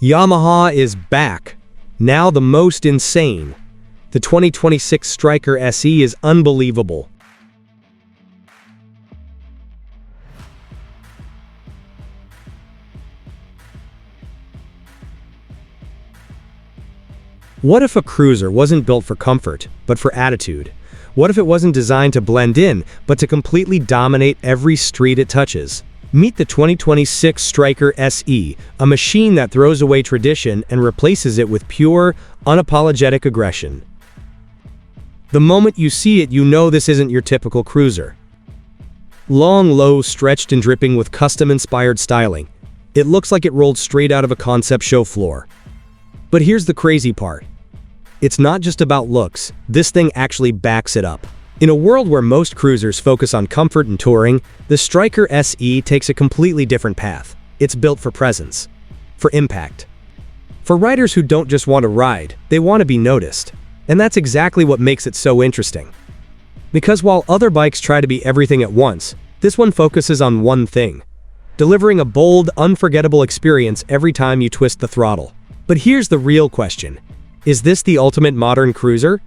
Yamaha is back, now the most insane. The 2026 Stryker SE is unbelievable. What if a cruiser wasn't built for comfort, but for attitude? What if it wasn't designed to blend in, but to completely dominate every street it touches? Meet the 2026 Stryker SE, a machine that throws away tradition and replaces it with pure, unapologetic aggression. The moment you see it, you know this isn't your typical cruiser. Long, low, stretched and dripping with custom-inspired styling, it looks like it rolled straight out of a concept show floor. But here's the crazy part. It's not just about looks, this thing actually backs it up. In a world where most cruisers focus on comfort and touring, the Stryker SE takes a completely different path. It's built for presence, for impact. For riders who don't just want to ride, they want to be noticed. And that's exactly what makes it so interesting. Because while other bikes try to be everything at once, this one focuses on one thing: delivering a bold, unforgettable experience every time you twist the throttle. But here's the real question. Is this the ultimate modern cruiser?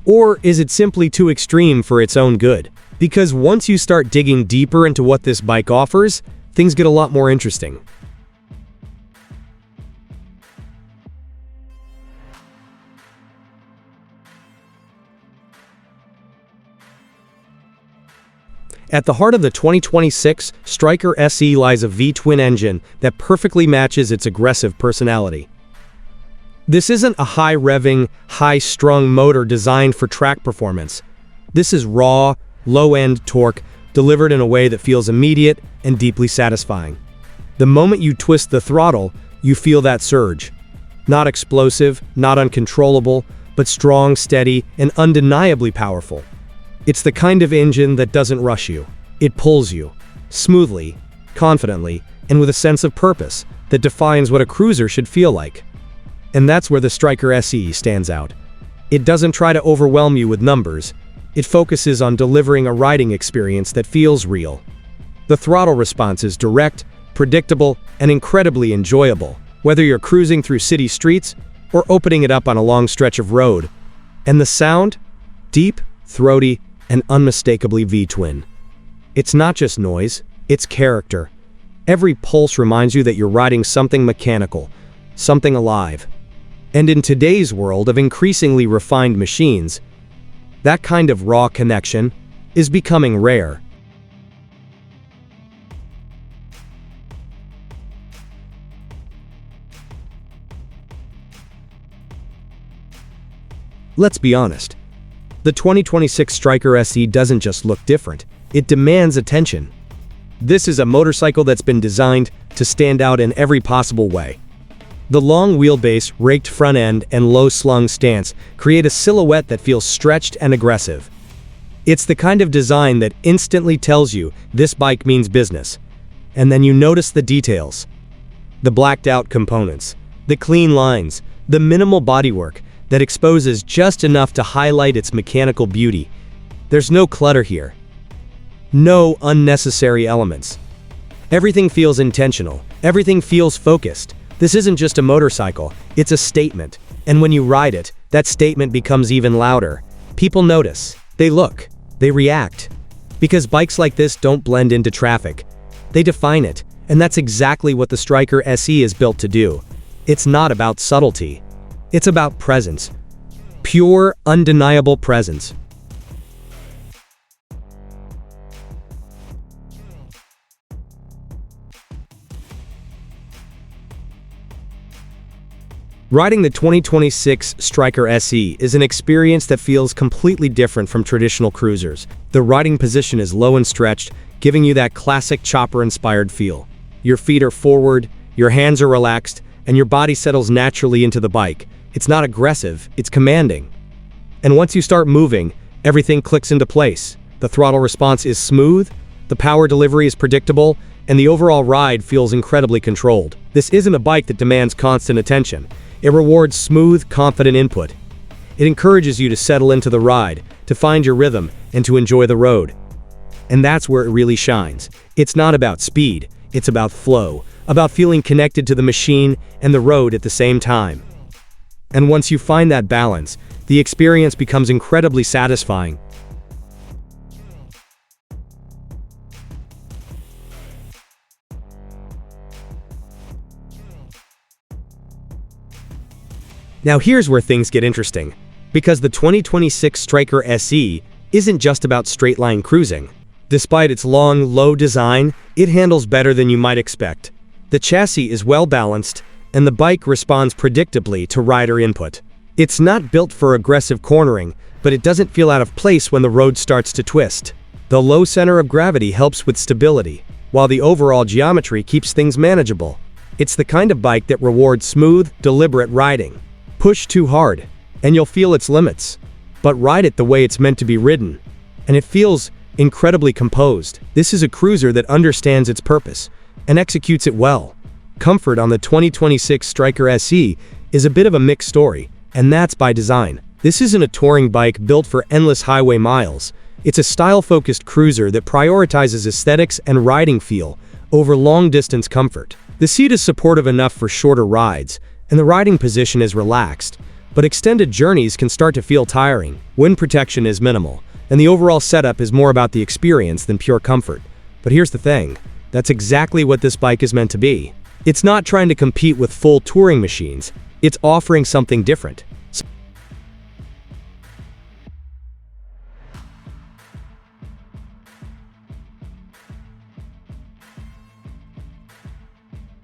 Or is it simply too extreme for its own good? Because once you start digging deeper into what this bike offers, things get a lot more interesting. At the heart of the 2026 Stryker SE lies a V-twin engine that perfectly matches its aggressive personality. This isn't a high-revving, high-strung motor designed for track performance. This is raw, low-end torque delivered in a way that feels immediate and deeply satisfying. The moment you twist the throttle, you feel that surge. Not explosive, not uncontrollable, but strong, steady, and undeniably powerful. It's the kind of engine that doesn't rush you. It pulls you, smoothly, confidently, and with a sense of purpose that defines what a cruiser should feel like. And that's where the Stryker SE stands out. It doesn't try to overwhelm you with numbers. It focuses on delivering a riding experience that feels real. The throttle response is direct, predictable, and incredibly enjoyable, whether you're cruising through city streets or opening it up on a long stretch of road. And the sound? Deep, throaty, and unmistakably V-twin. It's not just noise, it's character. Every pulse reminds you that you're riding something mechanical, something alive. And in today's world of increasingly refined machines, that kind of raw connection is becoming rare. Let's be honest. The 2026 Stryker SE doesn't just look different, it demands attention. This is a motorcycle that's been designed to stand out in every possible way. The long wheelbase, raked front end, and low-slung stance create a silhouette that feels stretched and aggressive. It's the kind of design that instantly tells you this bike means business. And then you notice the details. The blacked-out components, the clean lines, the minimal bodywork that exposes just enough to highlight its mechanical beauty. There's no clutter here. No unnecessary elements. Everything feels intentional. Everything feels focused. This isn't just a motorcycle, it's a statement. And when you ride it, that statement becomes even louder. People notice, they look, they react. Because bikes like this don't blend into traffic. They define it, and that's exactly what the Stryker SE is built to do. It's not about subtlety. It's about presence. Pure, undeniable presence. Riding the 2026 Stryker SE is an experience that feels completely different from traditional cruisers. The riding position is low and stretched, giving you that classic chopper-inspired feel. Your feet are forward, your hands are relaxed, and your body settles naturally into the bike. It's not aggressive, it's commanding. And once you start moving, everything clicks into place. The throttle response is smooth, the power delivery is predictable, and the overall ride feels incredibly controlled. This isn't a bike that demands constant attention. It rewards smooth, confident input. It encourages you to settle into the ride, to find your rhythm, and to enjoy the road. And that's where it really shines. It's not about speed, it's about flow. about feeling connected to the machine and the road at the same time. And once you find that balance, the experience becomes incredibly satisfying. Now here's where things get interesting, because the 2026 Stryker SE isn't just about straight-line cruising. Despite its long, low design, it handles better than you might expect. The chassis is well-balanced, and the bike responds predictably to rider input. It's not built for aggressive cornering, but it doesn't feel out of place when the road starts to twist. The low center of gravity helps with stability, while the overall geometry keeps things manageable. It's the kind of bike that rewards smooth, deliberate riding. Push too hard, and you'll feel its limits. But ride it the way it's meant to be ridden, and it feels incredibly composed. This is a cruiser that understands its purpose and executes it well. Comfort on the 2026 Stryker SE is a bit of a mixed story, and that's by design. This isn't a touring bike built for endless highway miles. It's a style-focused cruiser that prioritizes aesthetics and riding feel over long-distance comfort. The seat is supportive enough for shorter rides, and the riding position is relaxed, but extended journeys can start to feel tiring. Wind protection is minimal, and the overall setup is more about the experience than pure comfort. But here's the thing, that's exactly what this bike is meant to be. It's not trying to compete with full touring machines, it's offering something different.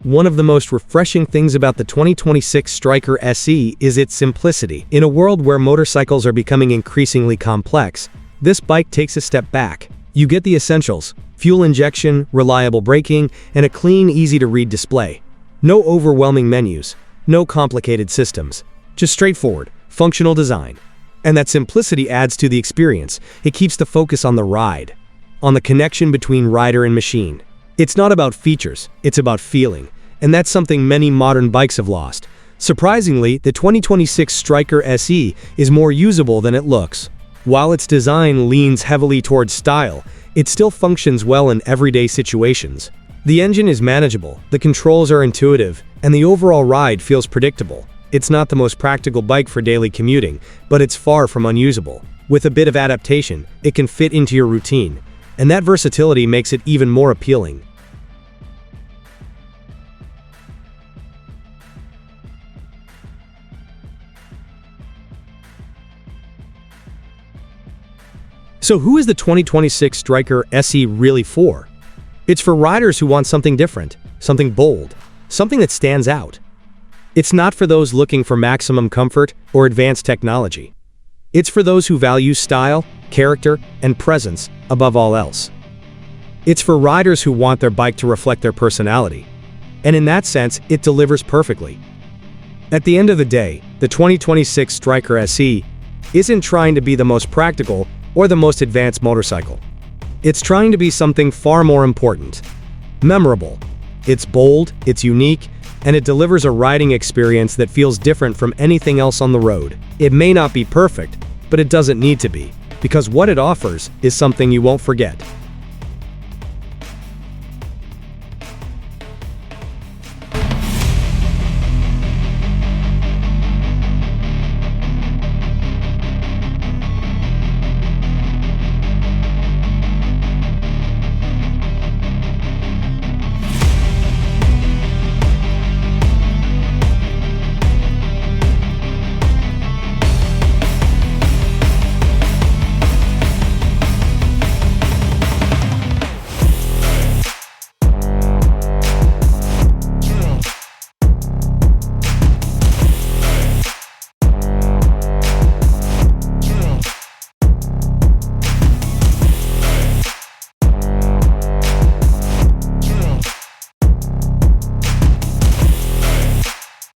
One of the most refreshing things about the 2026 Stryker SE is its simplicity. In a world where motorcycles are becoming increasingly complex, this bike takes a step back. You get the essentials: fuel injection, reliable braking, and a clean, easy-to-read display. No overwhelming menus, no complicated systems, just straightforward, functional design. And that simplicity adds to the experience. It keeps the focus on the ride, on the connection between rider and machine. It's not about features, it's about feeling, and that's something many modern bikes have lost. Surprisingly, the 2026 Stryker SE is more usable than it looks. While its design leans heavily towards style, it still functions well in everyday situations. The engine is manageable, the controls are intuitive, and the overall ride feels predictable. It's not the most practical bike for daily commuting, but it's far from unusable. With a bit of adaptation, it can fit into your routine, and that versatility makes it even more appealing. So who is the 2026 Stryker SE really for? It's for riders who want something different, something bold, something that stands out. It's not for those looking for maximum comfort or advanced technology. It's for those who value style, character, and presence above all else. It's for riders who want their bike to reflect their personality. And in that sense, it delivers perfectly. At the end of the day, the 2026 Stryker SE isn't trying to be the most practical or the most advanced motorcycle. It's trying to be something far more important: memorable. It's bold, it's unique, and it delivers a riding experience that feels different from anything else on the road. It may not be perfect, but it doesn't need to be, because what it offers is something you won't forget.